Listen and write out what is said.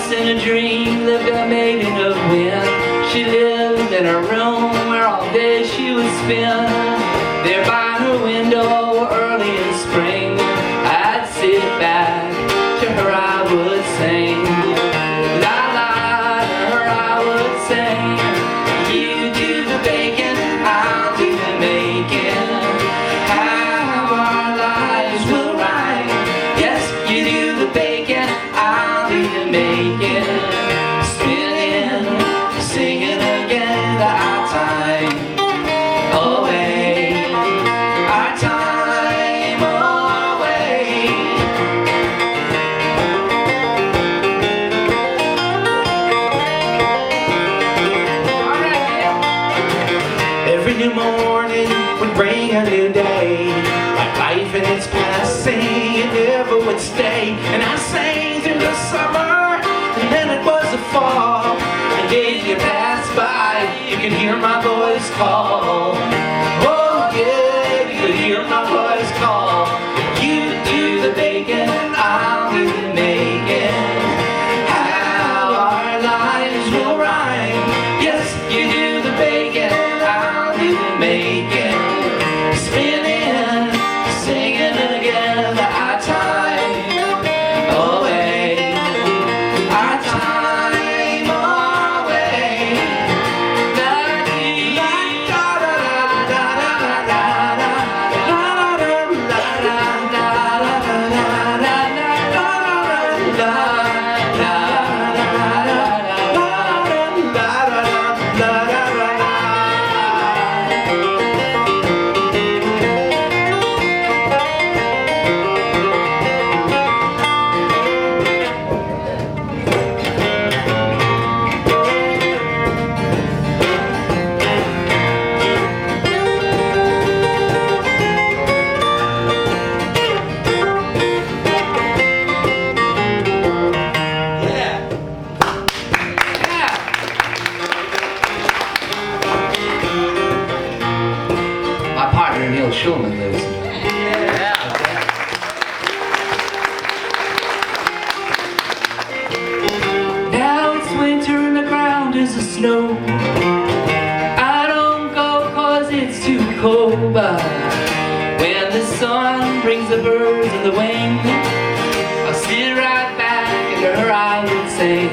Once in a dream lived a maiden of wind. She lived in a room where all day she would spend. There by her window early in spring, I'd sit back, to her I would sing. La la, to her I would sing. You do the baking, I'll do the making. How our lives will rhyme. Yes, you do the baking, I'll do the making. Spinning, singing again, our time away, our time away. All right, yeah. Every new morning would bring a new day, like life in its passing, it never would stay. And I sang through the summer, and then it was the fall. And days you passed by, you could hear my voice call. Oh yeah, you could hear my voice call. You do the baking, I'll do the making. How our lives will rhyme. Yes, you do the baking, I'll do the making. Spinning, singing together, our time away, our time away. La da da da da da da da da Schulman lives. Now it's winter and the ground is a snow. I don't go 'cause it's too cold, but when the sun brings the birds and the wing, I'll sit right back and her I would sing.